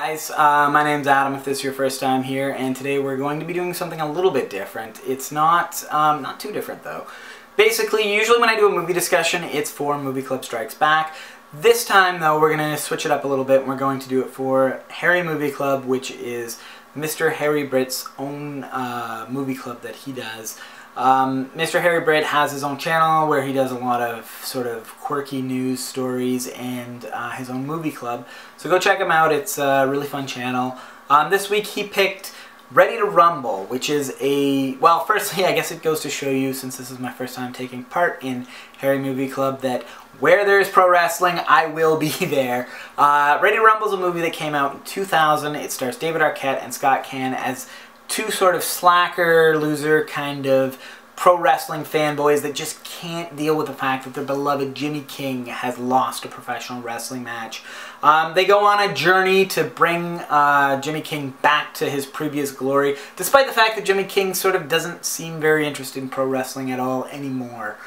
guys, my name's Adam if this is your first time here, and today we're going to be doing something a little bit different. It's not too different though. Basically, usually when I do a movie discussion, it's for Movie Club Strikes Back. This time though, we're going to switch it up a little bit and we're going to do it for Harry Movie Club, which is Mr. Harry Britt's own movie club that he does. Mr. Harry Britt has his own channel where he does a lot of sort of quirky news stories and his own movie club. So go check him out, it's a really fun channel. This week he picked Ready to Rumble, which is a, well, firstly I guess it goes to show you, since this is my first time taking part in Harry Movie Club, that where there's pro wrestling, I will be there. Ready to Rumble is a movie that came out in 2000. It stars David Arquette and Scott Caan as two sort of slacker, loser kind of pro wrestling fanboys that just can't deal with the fact that their beloved Jimmy King has lost a professional wrestling match. They go on a journey to bring Jimmy King back to his previous glory, despite the fact that Jimmy King sort of doesn't seem very interested in pro wrestling at all anymore.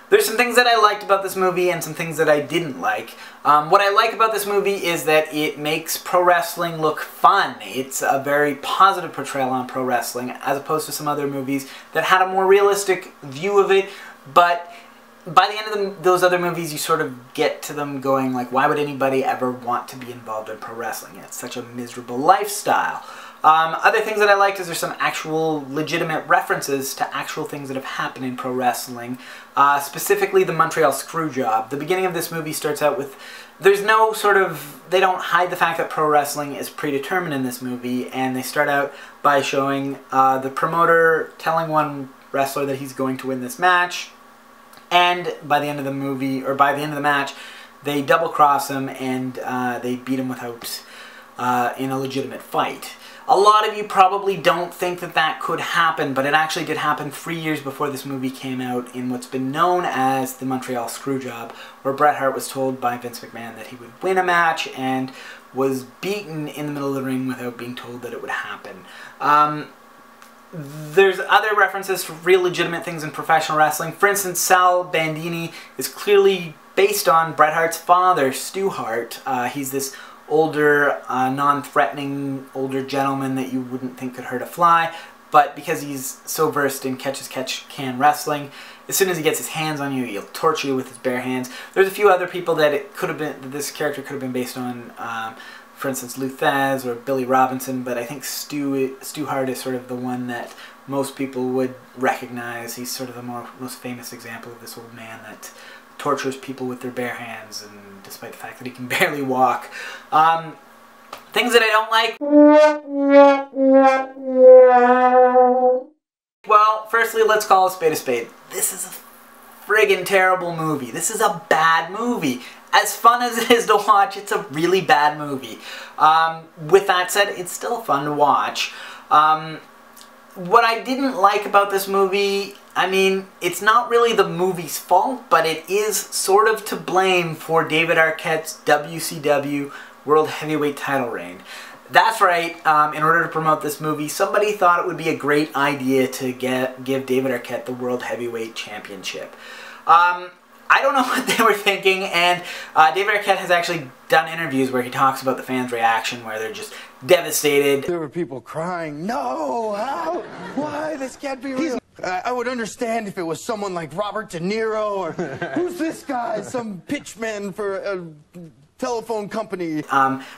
There's some things that I liked about this movie and some things that I didn't like. What I like about this movie is that it makes pro wrestling look fun. It's a very positive portrayal on pro wrestling, as opposed to some other movies that had a more realistic view of it, but by the end of those other movies, you sort of get to them going like, why would anybody ever want to be involved in pro wrestling? It's such a miserable lifestyle. Other things that I liked is there's some actual legitimate references to actual things that have happened in pro wrestling, specifically the Montreal Screwjob. The beginning of this movie starts out with, there's no sort of, they don't hide the fact that pro wrestling is predetermined in this movie, and they start out by showing the promoter telling one wrestler that he's going to win this match, and by the end of the movie, or by the end of the match, they double cross him and they beat him without, in a legitimate fight. A lot of you probably don't think that that could happen, but it actually did happen 3 years before this movie came out in what's been known as the Montreal Screwjob, where Bret Hart was told by Vince McMahon that he would win a match and was beaten in the middle of the ring without being told that it would happen. There's other references to real legitimate things in professional wrestling. For instance, Sal Bandini is clearly based on Bret Hart's father, Stu Hart. He's this older, non-threatening older gentleman that you wouldn't think could hurt a fly, but because he's so versed in catch-as-catch-can wrestling, as soon as he gets his hands on you, he'll torture you with his bare hands. There's a few other people that it could have been, that this character could have been based on, for instance, Lou Thesz or Billy Robinson, but I think Stu Hart is sort of the one that most people would recognize. He's sort of the most famous example of this old man that tortures people with their bare hands, and despite the fact that he can barely walk. Things that I don't like. Well, firstly, let's call a spade a spade. This is a friggin' terrible movie. This is a bad movie. As fun as it is to watch, it's a really bad movie. With that said, it's still fun to watch. What I didn't like about this movie, I mean, it's not really the movie's fault, but it is sort of to blame for David Arquette's WCW World Heavyweight title reign. That's right, in order to promote this movie, somebody thought it would be a great idea to give David Arquette the World Heavyweight Championship. I don't know what they were thinking, and David Arquette has actually done interviews where he talks about the fans' reaction, where they're just devastated. There were people crying, no, how, why, this can't be real. I would understand if it was someone like Robert De Niro, or who's this guy, some pitchman for a telephone company.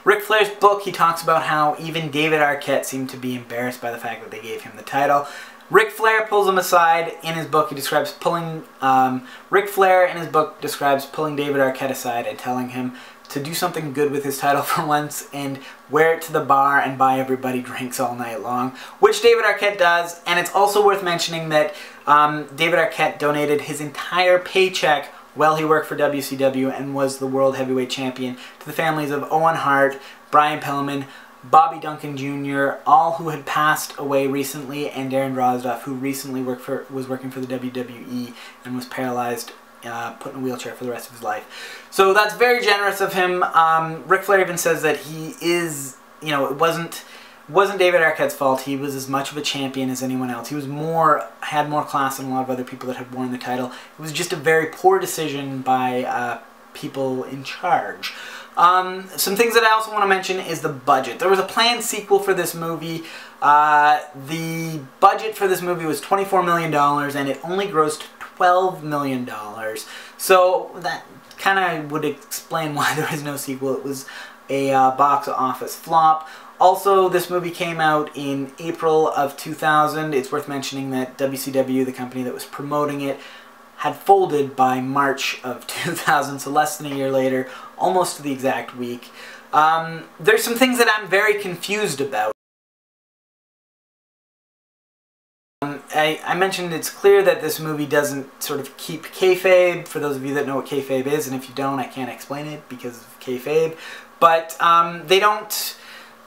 Ric Flair's book, he talks about how even David Arquette seemed to be embarrassed by the fact that they gave him the title. Ric Flair pulls him aside. In his book, he describes pulling, Ric Flair in his book describes pulling David Arquette aside and telling him to do something good with his title for once and wear it to the bar and buy everybody drinks all night long, which David Arquette does. And it's also worth mentioning that David Arquette donated his entire paycheck while he worked for WCW and was the World Heavyweight Champion to the families of Owen Hart, Brian Pillman, Bobby Duncan Jr., all who had passed away recently, and Darren Drozdov, who recently was working for the WWE and was paralyzed, put in a wheelchair for the rest of his life. So that's very generous of him. Ric Flair even says that he is, you know, it wasn't David Arquette's fault. He was as much of a champion as anyone else. He was had more class than a lot of other people that had worn the title. It was just a very poor decision by people in charge. Some things that I also want to mention is the budget. There was a planned sequel for this movie. The budget for this movie was $24 million, and it only grossed $12 million. So that kind of would explain why there is no sequel. It was a box office flop. Also, this movie came out in April of 2000. It's worth mentioning that WCW, the company that was promoting it, had folded by March of 2000, so less than a year later, almost to the exact week. There's some things that I'm very confused about. I mentioned it's clear that this movie doesn't sort of keep kayfabe, for those of you that know what kayfabe is, and if you don't, I can't explain it because of kayfabe. But they don't...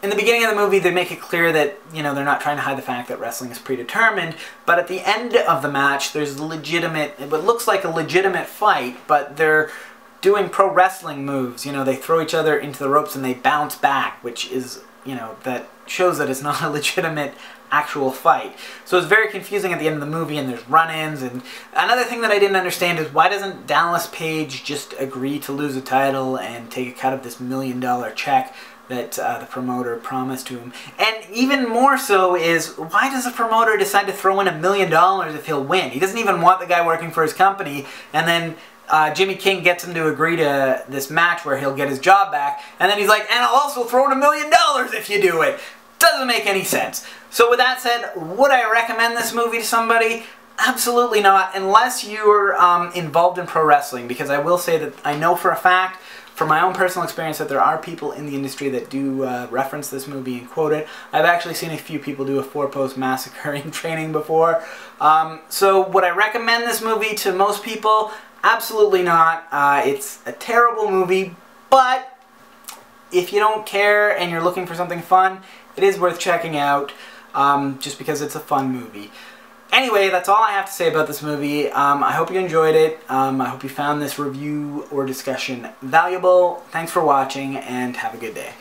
In the beginning of the movie, they make it clear that, you know, they're not trying to hide the fact that wrestling is predetermined, but at the end of the match, there's legitimate, what looks like a legitimate fight, but they're doing pro wrestling moves. You know, they throw each other into the ropes and they bounce back, which is, you know, that shows that it's not a legitimate actual fight. So it's very confusing at the end of the movie, and there's run-ins. And another thing that I didn't understand is, why doesn't Dallas Page just agree to lose a title and take a cut of this $1 million check that the promoter promised to him? And even more so is, why does the promoter decide to throw in $1 million if he'll win? He doesn't even want the guy working for his company, and then Jimmy King gets him to agree to this match where he'll get his job back, and then he's like, and I'll also throw in $1 million if you do it. Doesn't make any sense. So with that said, would I recommend this movie to somebody? Absolutely not, unless you're involved in pro wrestling, because I will say that I know for a fact, from my own personal experience, that there are people in the industry that do reference this movie and quote it. I've actually seen a few people do a 4-post massacre in training before. So would I recommend this movie to most people? Absolutely not. It's a terrible movie, but if you don't care and you're looking for something fun, it is worth checking out, just because it's a fun movie. Anyway, that's all I have to say about this movie. I hope you enjoyed it. I hope you found this review or discussion valuable. Thanks for watching, and have a good day.